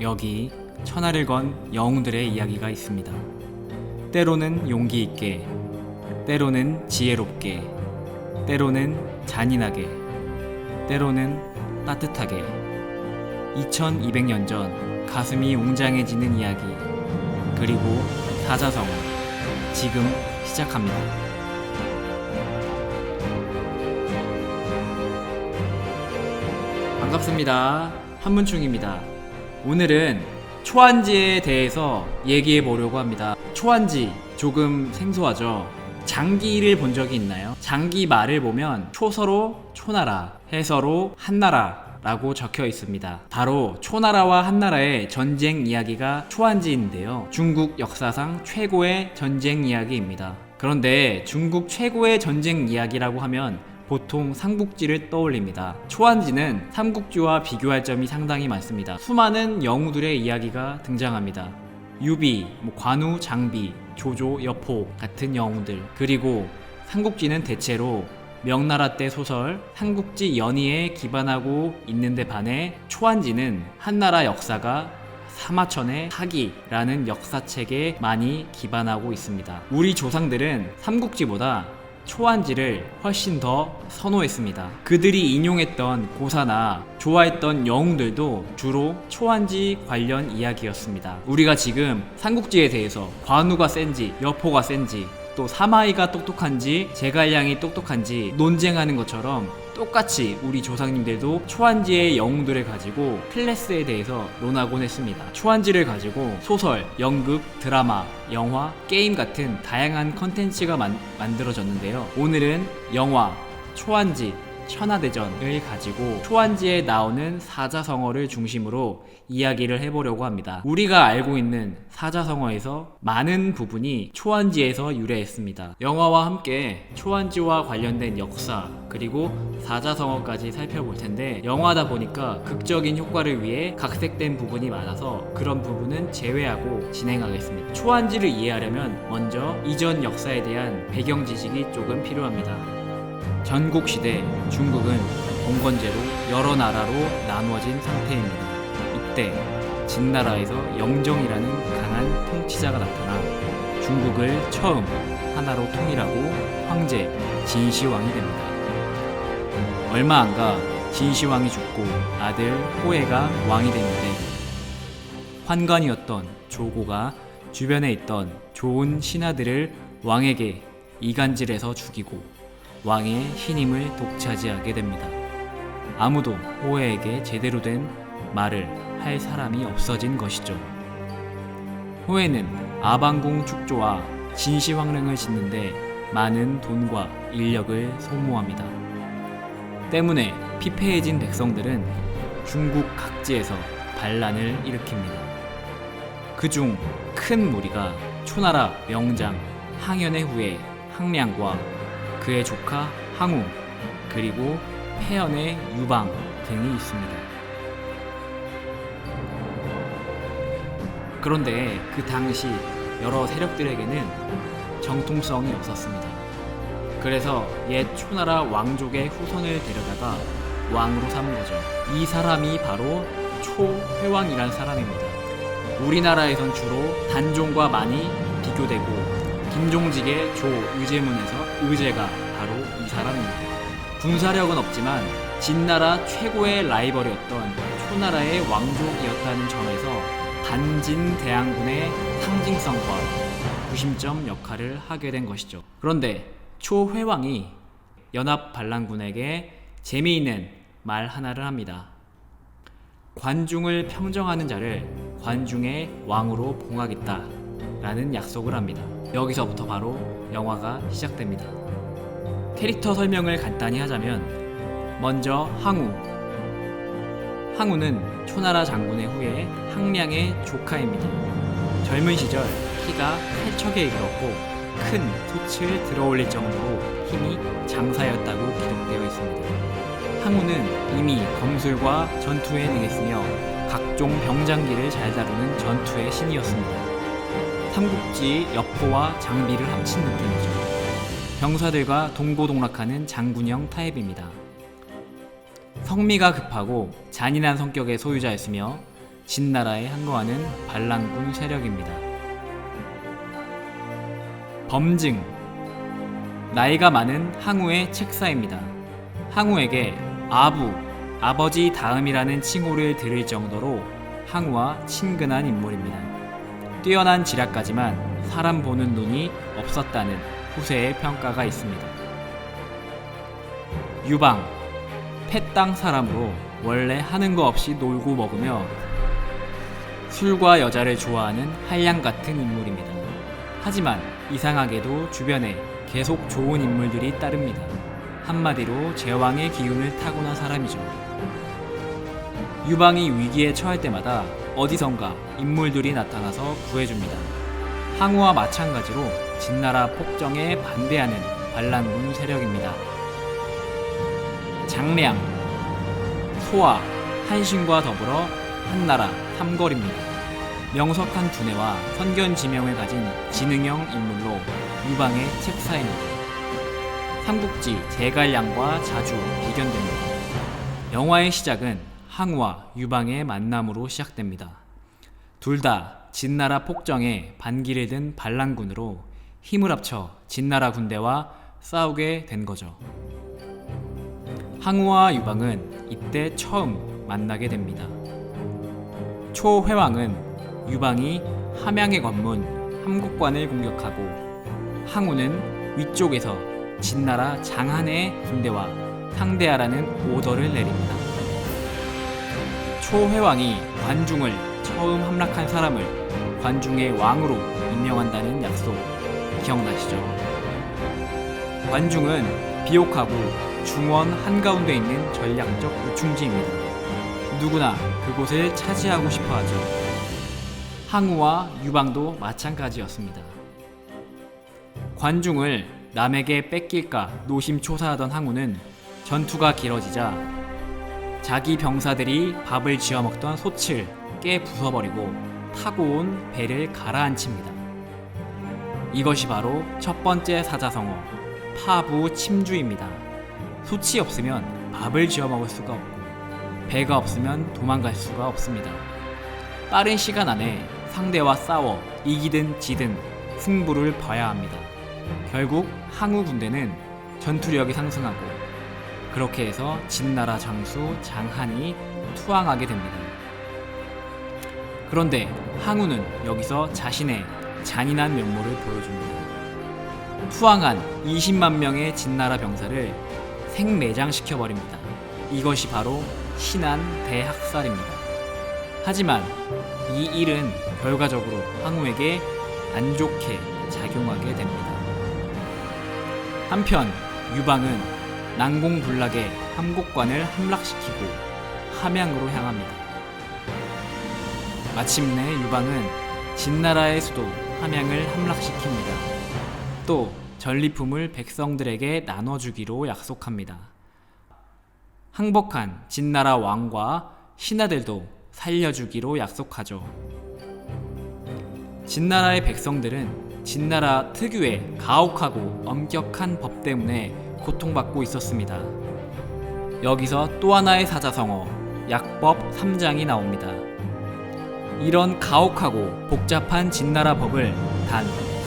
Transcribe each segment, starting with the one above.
여기 천하를 건 영웅들의 이야기가 있습니다. 때로는 용기 있게, 때로는 지혜롭게, 때로는 잔인하게, 때로는 따뜻하게. 2200년 전 가슴이 웅장해지는 이야기, 그리고 사자성어, 지금 시작합니다. 반갑습니다. 한문충입니다. 오늘은 초안지에 대해서 얘기해 보려고 합니다. 초안지 조금 생소하죠? 장기를 본 적이 있나요? 장기 말을 보면 초서로 초나라, 해서로 한나라 라고 적혀 있습니다. 바로 초나라와 한나라의 전쟁 이야기가 초안지인데요. 중국 역사상 최고의 전쟁 이야기입니다. 그런데 중국 최고의 전쟁 이야기라고 하면 보통 삼국지를 떠올립니다. 초안지는 삼국지와 비교할 점이 상당히 많습니다. 수많은 영웅들의 이야기가 등장합니다. 유비, 관우, 장비, 조조, 여포 같은 영웅들, 그리고 삼국지는 대체로 명나라 때 소설 삼국지 연의에 기반하고 있는데 반해 초안지는 한나라 역사가 사마천의 사기라는 역사책에 많이 기반하고 있습니다. 우리 조상들은 삼국지보다 초안지를 훨씬 더 선호했습니다. 그들이 인용했던 고사나 좋아했던 영웅들도 주로 초안지 관련 이야기였습니다. 우리가 지금 삼국지에 대해서 관우가 센지 여포가 센지 또 사마이가 똑똑한지 제갈량이 똑똑한지 논쟁하는 것처럼 똑같이 우리 조상님들도 초안지의 영웅들을 가지고 클래스에 대해서 논하곤 했습니다. 초안지를 가지고 소설, 연극, 드라마, 영화, 게임 같은 다양한 컨텐츠가 만들어졌는데요. 오늘은 영화 초안지 천하대전을 가지고 초안지에 나오는 사자성어를 중심으로 이야기를 해보려고 합니다. 우리가 알고 있는 사자성어에서 많은 부분이 초안지에서 유래했습니다. 영화와 함께 초안지와 관련된 역사 그리고 사자성어까지 살펴볼 텐데, 영화다 보니까 극적인 효과를 위해 각색된 부분이 많아서 그런 부분은 제외하고 진행하겠습니다. 초안지를 이해하려면 먼저 이전 역사에 대한 배경 지식이 조금 필요합니다. 전국시대 중국은 봉건제로 여러 나라로 나누어진 상태입니다. 이때 진나라에서 영정이라는 강한 통치자가 나타나 중국을 처음 하나로 통일하고 황제 진시황이 됩니다. 얼마 안가 진시황이 죽고 아들 호해가 왕이 되는데, 환관이었던 조고가 주변에 있던 좋은 신하들을 왕에게 이간질해서 죽이고 왕의 신임을 독차지하게 됩니다. 아무도 호해에게 제대로 된 말을 할 사람이 없어진 것이죠. 호해는 아방궁 축조와 진시황릉을 짓는데 많은 돈과 인력을 소모합니다. 때문에 피폐해진 백성들은 중국 각지에서 반란을 일으킵니다. 그중 큰 무리가 초나라 명장 항현의 후예 항량과 그의 조카 항우, 그리고 폐연의 유방 등이 있습니다. 그런데 그 당시 여러 세력들에게는 정통성이 없었습니다. 그래서 옛 초나라 왕족의 후손을 데려다가 왕으로 삼은 거죠. 이 사람이 바로 초회왕이란 사람입니다. 우리나라에선 주로 단종과 많이 비교되고 김종직의 조의제문에서 의제가 바로 이 사람입니다. 군사력은 없지만 진나라 최고의 라이벌이었던 초나라의 왕족이었다는 점에서 단진대항군의 상징성과 구심점 역할을 하게 된 것이죠. 그런데 초회왕이 연합반란군에게 재미있는 말 하나를 합니다. 관중을 평정하는 자를 관중의 왕으로 봉하겠다 라는 약속을 합니다. 여기서부터 바로 영화가 시작됩니다. 캐릭터 설명을 간단히 하자면, 먼저 항우는 초나라 장군의 후예 항량의 조카입니다. 젊은 시절 키가 8척에 이르렀고 큰 돛을 들어올릴 정도로 힘이 장사였다고 기록되어 있습니다. 항우는 이미 검술과 전투에 능했으며 각종 병장기를 잘 다루는 전투의 신이었습니다. 삼국지 여포와 장비를 합친 느낌이죠. 병사들과 동고동락하는 장군형 타입입니다. 성미가 급하고 잔인한 성격의 소유자였으며 진나라에 항거하는 반란군 세력입니다. 범증. 나이가 많은 항우의 책사입니다. 항우에게 아부, 아버지 다음이라는 칭호를 들을 정도로 항우와 친근한 인물입니다. 뛰어난 지략까지만 사람 보는 눈이 없었다는 후세의 평가가 있습니다. 유방. 패땅 사람으로 원래 하는 거 없이 놀고 먹으며 술과 여자를 좋아하는 한량 같은 인물입니다. 하지만 이상하게도 주변에 계속 좋은 인물들이 따릅니다. 한마디로 제왕의 기운을 타고난 사람이죠. 유방이 위기에 처할 때마다 어디선가 인물들이 나타나서 구해줍니다. 항우와 마찬가지로 진나라 폭정에 반대하는 반란군 세력입니다. 장량. 소와 한신과 더불어 한나라 삼걸입니다. 명석한 두뇌와 선견지명을 가진 지능형 인물로 유방의 책사입니다. 삼국지 제갈량과 자주 비견됩니다. 영화의 시작은 항우와 유방의 만남으로 시작됩니다. 둘 다 진나라 폭정에 반기를 든 반란군으로 힘을 합쳐 진나라 군대와 싸우게 된 거죠. 항우와 유방은 이때 처음 만나게 됩니다. 초회왕은 유방이 함양의 관문 함국관을 공격하고 항우는 위쪽에서 진나라 장한의 군대와 상대하라는 오더를 내립니다. 초회왕이 관중을 처음 함락한 사람을 관중의 왕으로 임명한다는 약속 기억나시죠? 관중은 비옥하고 중원 한가운데 있는 전략적 요충지입니다. 누구나 그곳을 차지하고 싶어 하죠. 항우와 유방도 마찬가지였습니다. 관중을 남에게 뺏길까 노심초사하던 항우는 전투가 길어지자 자기 병사들이 밥을 지어 먹던 솥을 깨 부숴버리고 타고 온 배를 가라앉힙니다. 이것이 바로 첫 번째 사자성어 파부 침주입니다. 솥이 없으면 밥을 지어 먹을 수가 없고 배가 없으면 도망갈 수가 없습니다. 빠른 시간 안에 상대와 싸워 이기든 지든 승부를 봐야 합니다. 결국 항우 군대는 전투력이 상승하고 그렇게 해서 진나라 장수 장한이 투항하게 됩니다. 그런데 항우는 여기서 자신의 잔인한 면모를 보여줍니다. 투항한 20만 명의 진나라 병사를 생매장시켜버립니다. 이것이 바로 신한 대학살입니다. 하지만 이 일은 결과적으로 항우에게 안 좋게 작용하게 됩니다. 한편 유방은 난공불락의 함곡관을 함락시키고 함양으로 향합니다. 마침내 유방은 진나라의 수도 함양을 함락시킵니다. 또 전리품을 백성들에게 나눠주기로 약속합니다. 항복한 진나라 왕과 신하들도 살려주기로 약속하죠. 진나라의 백성들은 진나라 특유의 가혹하고 엄격한 법 때문에 고통받고 있었습니다. 여기서 또 하나의 사자성어 약법 3장이 나옵니다. 이런 가혹하고 복잡한 진나라 법을 단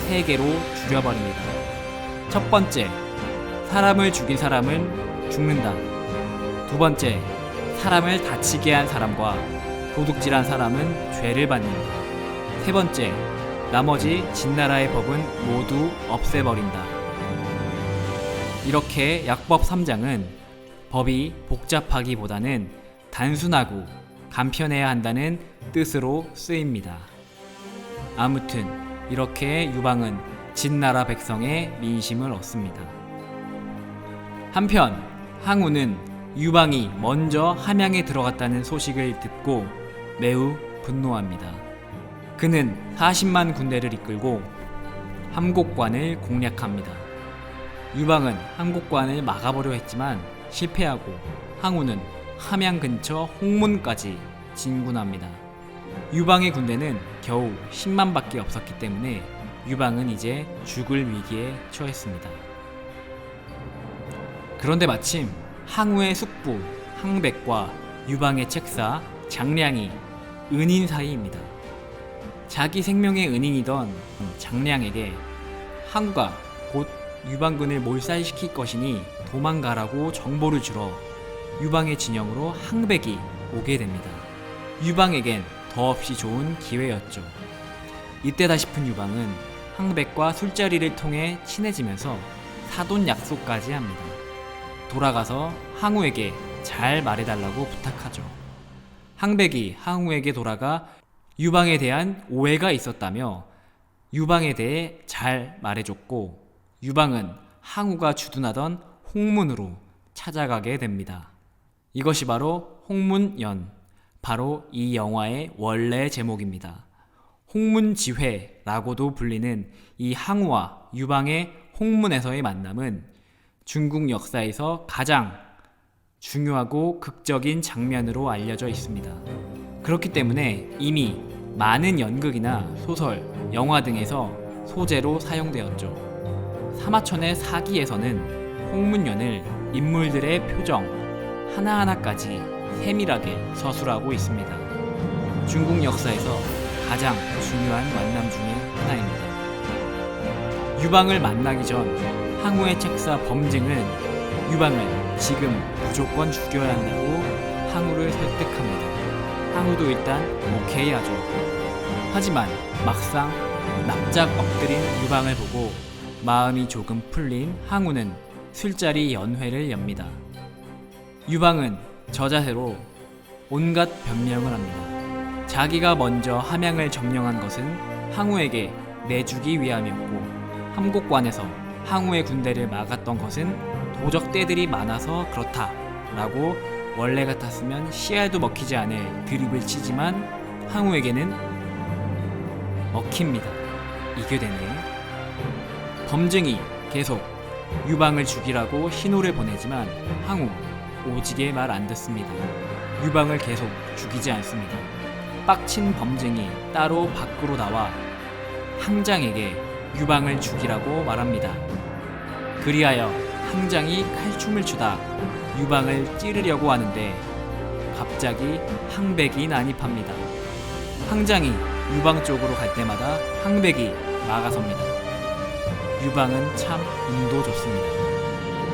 3개로 줄여버립니다. 첫 번째, 사람을 죽인 사람은 죽는다. 두 번째, 사람을 다치게 한 사람과 도둑질한 사람은 죄를 받는다. 세 번째, 나머지 진나라의 법은 모두 없애버린다. 이렇게 약법 3장은 법이 복잡하기보다는 단순하고 간편해야 한다는 뜻으로 쓰입니다. 아무튼 이렇게 유방은 진나라 백성의 민심을 얻습니다. 한편 항우는 유방이 먼저 함양에 들어갔다는 소식을 듣고 매우 분노합니다. 그는 40만 군대를 이끌고 함곡관을 공략합니다. 유방은 함곡관을 막아보려 했지만 실패하고 항우는 함양 근처 홍문까지 진군합니다. 유방의 군대는 겨우 10만 밖에 없었기 때문에 유방은 이제 죽을 위기에 처했습니다. 그런데 마침 항우의 숙부 항백과 유방의 책사 장량이 은인 사이입니다. 자기 생명의 은인이던 장량에게 항우가 곧 유방군을 몰살시킬 것이니 도망가라고 정보를 주러 유방의 진영으로 항백이 오게 됩니다. 유방에겐 더없이 좋은 기회였죠. 이때다 싶은 유방은 항백과 술자리를 통해 친해지면서 사돈 약속까지 합니다. 돌아가서 항우에게 잘 말해달라고 부탁하죠. 항백이 항우에게 돌아가 유방에 대한 오해가 있었다며 유방에 대해 잘 말해줬고, 유방은 항우가 주둔하던 홍문으로 찾아가게 됩니다. 이것이 바로 홍문연, 바로 이 영화의 원래 제목입니다. 홍문지회라고도 불리는 이 항우와 유방의 홍문에서의 만남은 중국 역사에서 가장 중요하고 극적인 장면으로 알려져 있습니다. 그렇기 때문에 이미 많은 연극이나 소설, 영화 등에서 소재로 사용되었죠. 사마천의 사기에서는 홍문연을 인물들의 표정 하나하나까지 세밀하게 서술하고 있습니다. 중국 역사에서 가장 중요한 만남 중에 하나입니다. 유방을 만나기 전 항우의 책사 범증은 유방을 지금 무조건 죽여야 한다고 항우를 설득합니다. 항우도 일단 오케이 하죠. 하지만 막상 납작 엎드린 유방을 보고 마음이 조금 풀린 항우는 술자리 연회를 엽니다. 유방은 저 자세로 온갖 변명을 합니다. 자기가 먼저 함양을 점령한 것은 항우에게 내주기 위함이었고, 함곡관에서 항우의 군대를 막았던 것은 도적떼들이 많아서 그렇다 라고 원래 같았으면 씨알도 먹히지 않을 드립을 치지만 항우에게는 먹힙니다. 이게 되네. 범증이 계속 유방을 죽이라고 신호를 보내지만 항우 오지게 말 안 듣습니다. 유방을 계속 죽이지 않습니다. 빡친 범증이 따로 밖으로 나와 항장에게 유방을 죽이라고 말합니다. 그리하여 항장이 칼춤을 추다 유방을 찌르려고 하는데 갑자기 항백이 난입합니다. 항장이 유방 쪽으로 갈 때마다 항백이 막아섭니다. 유방은 참 운도 좋습니다.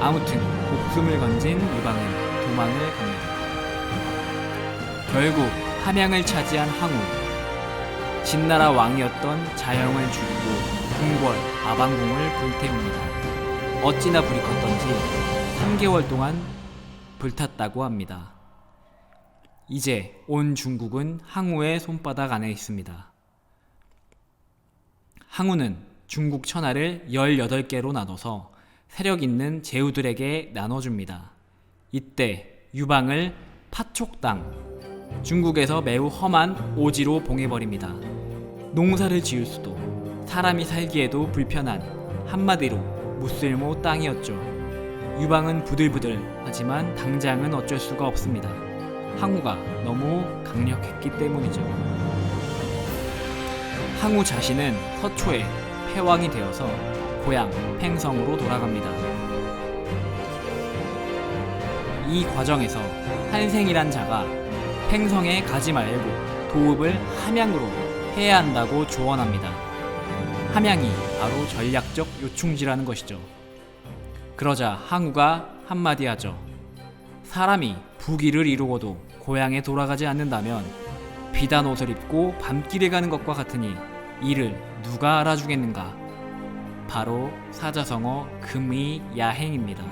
아무튼 목숨을 건진 유방은 도망을 갑니다. 결국 함양을 차지한 항우, 진나라 왕이었던 자영을 죽이고 궁궐, 아방궁을 불태웁니다. 어찌나 불이 컸던지 3개월 동안 불탔다고 합니다. 이제 온 중국은 항우의 손바닥 안에 있습니다. 항우는 중국 천하를 18개로 나눠서 세력 있는 제후들에게 나눠줍니다. 이때 유방을 파촉당, 중국에서 매우 험한 오지로 봉해버립니다. 농사를 지을 수도, 사람이 살기에도 불편한, 한마디로 무쓸모 땅이었죠. 유방은 부들부들 하지만 당장은 어쩔 수가 없습니다. 항우가 너무 강력했기 때문이죠. 항우 자신은 서초에 패왕이 되어서 고향 팽성으로 돌아갑니다. 이 과정에서 한생이란 자가 팽성에 가지 말고 도읍을 함양으로 해야 한다고 조언합니다. 함양이 바로 전략적 요충지라는 것이죠. 그러자 항우가 한마디 하죠. 사람이 부귀를 이루고도 고향에 돌아가지 않는다면 비단 옷을 입고 밤길에 가는 것과 같으니 이를 누가 알아주겠는가. 바로 사자성어 금이야행입니다.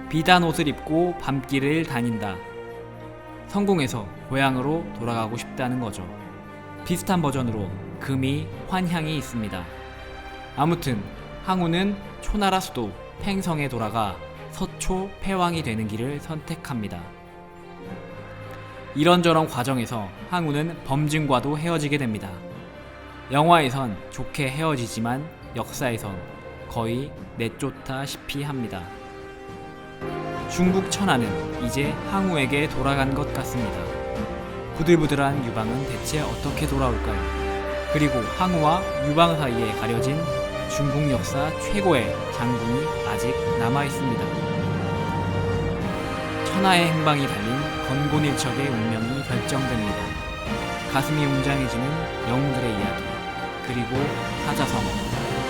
비단 옷을 입고 밤길을 다닌다. 성공해서 고향으로 돌아가고 싶다는 거죠. 비슷한 버전으로 금이환향이 있습니다. 아무튼 항우는 초나라 수도 팽성에 돌아가 서초 패왕이 되는 길을 선택합니다. 이런저런 과정에서 항우는 범증과도 헤어지게 됩니다. 영화에선 좋게 헤어지지만 역사에선 거의 내쫓다시피 합니다. 중국 천하는 이제 항우에게 돌아간 것 같습니다. 부들부들한 유방은 대체 어떻게 돌아올까요? 그리고 항우와 유방 사이에 가려진 중국 역사 최고의 장군이 아직 남아있습니다. 천하의 행방이 달린 건곤일척의 운명이 결정됩니다. 가슴이 웅장해지는 영웅들의 이야기, 그리고 사자성어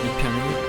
2편을